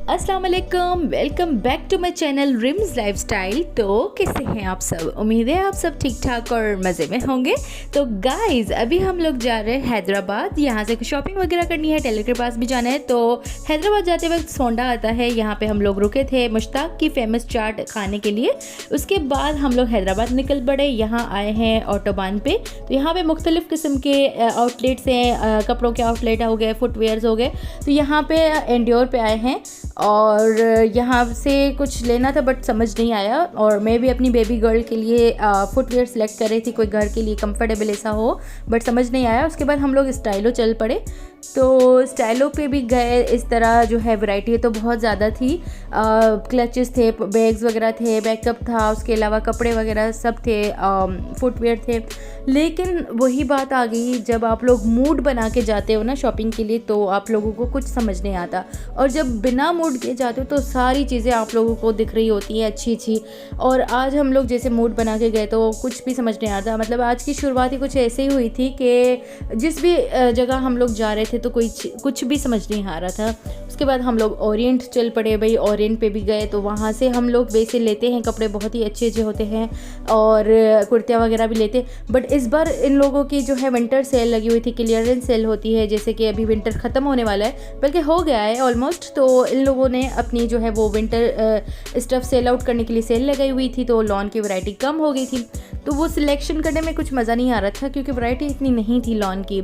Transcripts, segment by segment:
अस्सलाम वालेकुम, welcome back to my channel rims lifestyle. तो कैसे हैं आप सब? उम्मीद है आप सब ठीक ठाक और मज़े में होंगे। तो गाइस अभी हम लोग जा रहे हैं हैदराबाद, यहाँ से शॉपिंग वगैरह करनी है, टेलर के पास भी जाना है। तो हैदराबाद जाते वक्त सोंडा आता है, यहाँ पे हम लोग रुके थे मुश्ताक की फेमस चाट खाने के लिए। उसके बाद हम लोग हैदराबाद निकल पड़े, यहाँ आए हैं ऑटोबान पे। तो यहाँ पे मुख्तलिफ़ किस्म के आउटलेट्स हैं, कपड़ों के आउटलेट हो गए, फुटवेयर्स हो गए। तो यहाँ पे एंड्योर पे आए हैं और यहाँ से कुछ लेना था बट समझ नहीं आया। और मैं भी अपनी बेबी गर्ल के लिए फुटवेयर सेलेक्ट कर रही थी, कोई घर के लिए कंफर्टेबल ऐसा हो, बट समझ नहीं आया। उसके बाद हम लोग स्टाइलो चल पड़े। तो स्टाइलो पे भी गए, इस तरह जो है वैरायटी तो बहुत ज़्यादा थी। क्लचेस थे, बैग्स वगैरह थे, बैकअप था, उसके अलावा कपड़े वगैरह सब थे, फुटवेयर थे। लेकिन वही बात आ गई, जब आप लोग मूड बना के जाते हो ना शॉपिंग के लिए तो आप लोगों को कुछ समझ नहीं आता, और जब बिना मूड के जाते हो तो सारी चीज़ें आप लोगों को दिख रही होती हैं अच्छी अच्छी। और आज हम लोग जैसे मूड बना के गए तो कुछ भी समझ नहीं आता। मतलब आज की शुरुआत ही कुछ ऐसे ही हुई थी कि जिस भी जगह हम लोग जा रहे थे तो कुछ भी समझ नहीं आ रहा था। उसके बाद हम लोग ओरिएंट चल पड़े। भाई ओरिएंट पे भी गए तो वहाँ से हम लोग वैसे लेते हैं कपड़े, बहुत ही अच्छे अच्छे होते हैं और कुर्तियाँ वगैरह भी लेते। बट इस बार इन लोगों की जो है विंटर सेल लगी हुई थी, क्लियरेंस सेल होती है, जैसे कि अभी विंटर ख़त्म होने वाला है, बल्कि हो गया है ऑलमोस्ट। तो इन लोगों ने अपनी जो है वो विंटर स्टफ़ सेल आउट करने के लिए सेल लगाई हुई थी, तो लॉन की वैरायटी कम हो गई थी। तो वो सिलेक्शन करने में कुछ मज़ा नहीं आ रहा था क्योंकि वैरायटी इतनी नहीं थी लॉन की।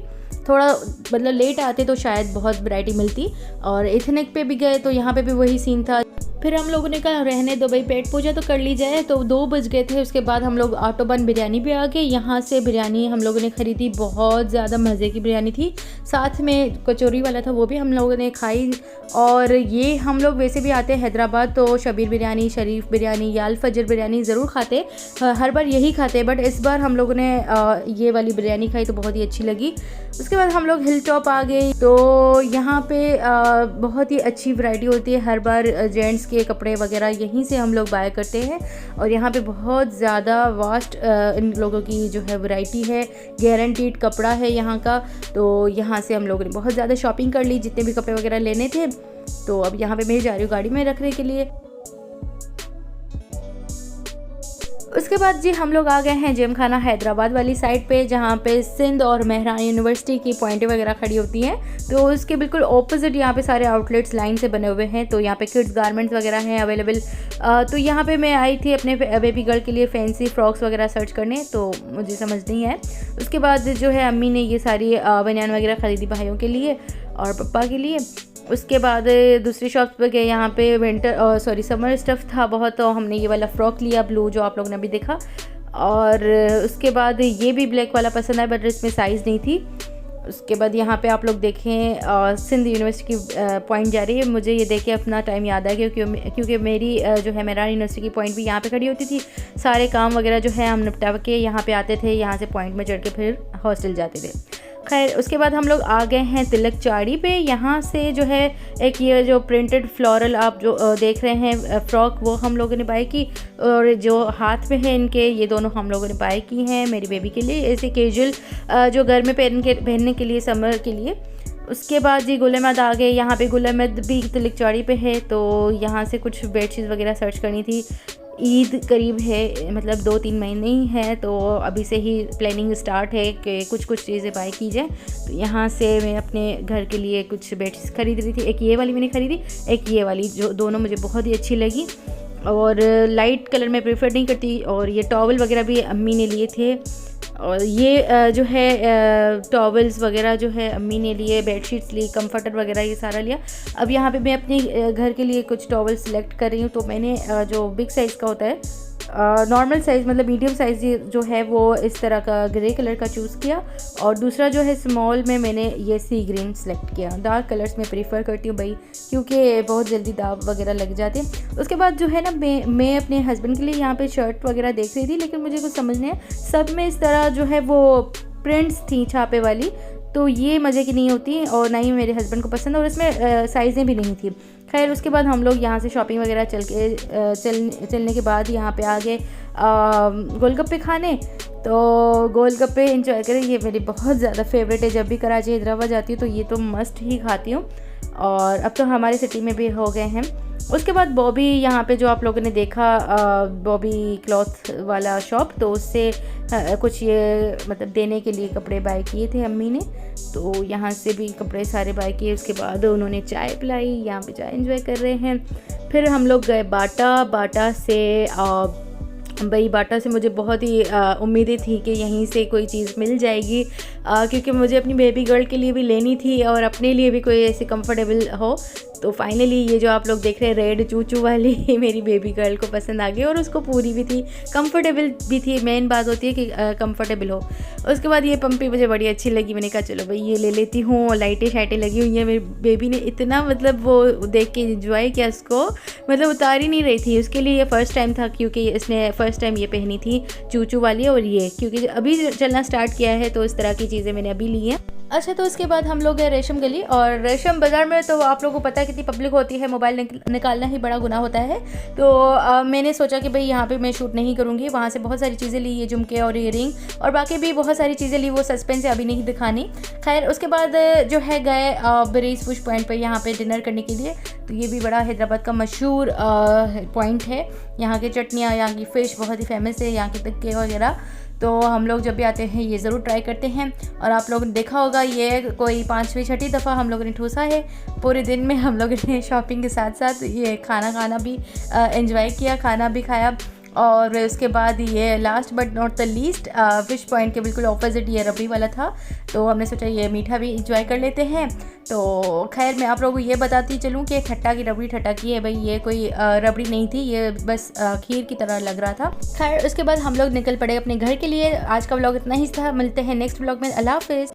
थोड़ा मतलब लेट आते तो शायद बहुत वैरायटी मिलती। और एथनिक पे भी गए तो यहाँ पे भी वही सीन था। फिर हम लोगों ने कहा रहने दो भाई, पेट पूजा तो कर ली जाए। तो 2 बज गए थे। उसके बाद हम लोग ऑटोबान बिरयानी पे आ गए। यहाँ से बिरयानी हम लोगों ने ख़रीदी, बहुत ज़्यादा मज़े की बिरयानी थी। साथ में कचौरी वाला था, वो भी हम लोगों ने खाई। और ये हम लोग वैसे भी आते हैं हैदराबाद तो शबीर बिरयानी, शरीफ बिरयानी या अल फजर बिरयानी ज़रूर खाते, हर बार यही खाते। बट इस बार हम लोगों ने ये वाली बिरयानी खाई तो बहुत ही अच्छी लगी। उसके बाद हम लोग हिल टॉप आ गए। तो यहाँ पे बहुत ही अच्छी वैरायटी होती है, हर बार जेंट्स के कपड़े वगैरह यहीं से हम लोग बाय करते हैं। और यहाँ पे बहुत ज़्यादा वास्ट इन लोगों की जो है वैरायटी है, गारंटीड कपड़ा है यहाँ का। तो यहाँ से हम लोगों ने बहुत ज़्यादा शॉपिंग कर ली, जितने भी कपड़े वगैरह लेने थे। तो अब यहाँ पे मैं जा रही हूँ गाड़ी में रखने के लिए। उसके बाद जी हम लोग आ गए हैं जिम खाना हैदराबाद वाली साइड पे, जहाँ पे सिंध और मेहरान यूनिवर्सिटी की पॉइंटें वगैरह खड़ी होती हैं। तो उसके बिल्कुल ऑपोजिट यहाँ पे सारे आउटलेट्स लाइन से बने हुए हैं। तो यहाँ पे किड्स गारमेंट्स वगैरह हैं अवेलेबल। तो यहाँ पे मैं आई थी अपने बेबी गर्ल के लिए फैंसी फ्रॉक्स वगैरह सर्च करने, तो मुझे समझ नहीं है। उसके बाद जो है अम्मी ने ये सारी बनियान वगैरह ख़रीदी भाइयों के लिए और पप्पा के लिए। उसके बाद दूसरी शॉप्स पे गए, यहाँ पे समर स्टफ़ था बहुत, तो हमने ये वाला फ़्रॉक लिया ब्लू, जो आप लोगों ने अभी देखा। और उसके बाद ये भी ब्लैक वाला पसंद आया बट इसमें साइज़ नहीं थी। उसके बाद यहाँ पे आप लोग देखें सिंध यूनिवर्सिटी की पॉइंट जा रही है। मुझे ये देख के अपना टाइम याद आ गया क्योंकि मेरी जो है मेहरान यूनिवर्सिटी की पॉइंट भी यहाँ पे खड़ी होती थी। सारे काम वगैरह जो है हम निपटा के यहाँ पे आते थे, यहाँ से पॉइंट में चढ़ के फिर हॉस्टल जाते थे। खैर उसके बाद हम लोग आ गए हैं तिलक चाड़ी पे। यहाँ से जो है एक ये जो प्रिंटेड फ्लोरल आप जो देख रहे हैं फ्रॉक, वो हम लोगों ने बाय की। और जो हाथ में है इनके, ये दोनों हम लोगों ने बाय की हैं मेरी बेबी के लिए, ऐसे कैजुअल जो घर में पहनने के लिए, समर के लिए। उसके बाद जी गुल अहमद आ गए। यहाँ पे गुल अहमद भी तिलक चाड़ी पे है, तो यहाँ से कुछ बेडशीट वगैरह सर्च करनी थी। ईद करीब है, मतलब 2-3 महीने ही है, तो अभी से ही प्लानिंग स्टार्ट है कि कुछ कुछ चीज़ें बाय की जाए। तो यहाँ से मैं अपने घर के लिए कुछ बेडशीट खरीद रही थी। एक ये वाली मैंने खरीदी, एक ये वाली, जो दोनों मुझे बहुत ही अच्छी लगी। और लाइट कलर मैं प्रेफर नहीं करती। और ये टॉवल वगैरह भी अम्मी ने लिए थे। और ये जो है टॉवल्स वगैरह जो है अम्मी ने लिए, बेडशीट्स ली, कंफर्टर वगैरह ये सारा लिया। अब यहाँ पे मैं अपने घर के लिए कुछ टॉवल सेलेक्ट कर रही हूँ। तो मैंने जो बिग साइज़ का होता है, नॉर्मल साइज़ मतलब मीडियम साइज़ जो है वो इस तरह का ग्रे कलर का चूज़ किया। और दूसरा जो है स्मॉल में मैंने ये सी ग्रीन सेलेक्ट किया। डार्क कलर्स में प्रीफर करती हूँ भाई, क्योंकि बहुत जल्दी दाग वगैरह लग जाते हैं। उसके बाद जो है ना मैं अपने हस्बैंड के लिए यहाँ पे शर्ट वगैरह देख रही थी, लेकिन मुझे कुछ समझ नहीं है। सब में इस तरह जो है वो प्रिंट्स थी छापे वाली, तो ये मज़े की नहीं होती और ना ही मेरे हस्बैंड को पसंद, और इसमें साइज़ें भी नहीं थी। खैर उसके बाद हम लोग यहाँ से शॉपिंग वगैरह चलने के बाद यहाँ पे आ गए गोलगप्पे खाने। तो गोलगप्पे इंजॉय करें, ये मेरी बहुत ज़्यादा फेवरेट है। जब भी कराची हैदराबाद जाती हूँ तो ये तो मस्ट ही खाती हूँ। और अब तो हमारे सिटी में भी हो गए हैं। उसके बाद बॉबी यहाँ पे जो आप लोगों ने देखा बॉबी क्लॉथ वाला शॉप, तो उससे कुछ ये मतलब देने के लिए कपड़े बाय किए थे अम्मी ने, तो यहाँ से भी कपड़े सारे बाय किए। उसके बाद उन्होंने चाय पिलाई, यहाँ पे चाय एंजॉय कर रहे हैं। फिर हम लोग गए बाटा से भाई बाटा से मुझे बहुत ही उम्मीदें थी कि यहीं से कोई चीज़ मिल जाएगी, क्योंकि मुझे अपनी बेबी गर्ल के लिए भी लेनी थी और अपने लिए भी कोई ऐसी कंफर्टेबल हो। तो फाइनली ये जो आप लोग देख रहे हैं रेड चूचू वाली मेरी बेबी गर्ल को पसंद आ गई और उसको पूरी भी थी, कंफर्टेबल भी थी। मेन बात होती है कि कंफर्टेबल हो। उसके बाद ये पंपी मुझे बड़ी अच्छी लगी, मैंने कहा चलो भाई ये ले लेती हूँ। लाइटें शाइटें लगी हुई हैं। मेरी बेबी ने इतना मतलब वो देख के इंजॉय किया उसको, मतलब उतार ही नहीं रही थी। उसके लिए ये फ़र्स्ट टाइम था, क्योंकि इसने फ़र्स्ट टाइम ये पहनी थी चूचू वाली, और ये क्योंकि अभी चलना स्टार्ट किया है तो इस तरह की चीज़ें मैंने अभी ली हैं। अच्छा, तो उसके बाद हम लोग गए रेशम गली, और रेशम बाज़ार में तो आप लोगों को पता है कितनी पब्लिक होती है, मोबाइल निकालना ही बड़ा गुनाह होता है। तो मैंने सोचा कि भाई यहाँ पे मैं शूट नहीं करूँगी। वहाँ से बहुत सारी चीज़ें ली, ये झुमके और ईयरिंग और बाकी भी बहुत सारी चीज़ें ली, वो सस्पेंस है अभी नहीं दिखानी। खैर उसके बाद जो है गए ब्रीज फिश पॉइंट पर यहाँ पे डिनर करने के लिए। तो ये भी बड़ा हैदराबाद का मशहूर पॉइंट है। यहाँ की चटनियाँ, यहाँ की फ़िश बहुत ही फेमस है, यहाँ के टिक्के वगैरह। तो हम लोग जब भी आते हैं ये ज़रूर ट्राई करते हैं। और आप लोगों ने देखा होगा ये कोई 5वीं 6ठी दफ़ा हम लोगों ने ठूसा है। पूरे दिन में हम लोगों ने शॉपिंग के साथ साथ ये खाना भी एंजॉय किया, खाना भी खाया। और उसके बाद ये last but not the least fish point के बिल्कुल ऑपोजिट ये रबड़ी वाला था, तो हमने सोचा ये मीठा भी इंजॉय कर लेते हैं। तो खैर मैं आप लोगों को ये बताती चलूँ कि खट्टा की रबड़ी ठट्टा की है भाई, ये कोई रबड़ी नहीं थी, ये बस खीर की तरह लग रहा था। खैर उसके बाद हम लोग निकल पड़े अपने घर के लिए। आज का व्लॉग इतना ही था, मिलते हैं नेक्स्ट व्लॉग में। अल्लाह हाफिज़।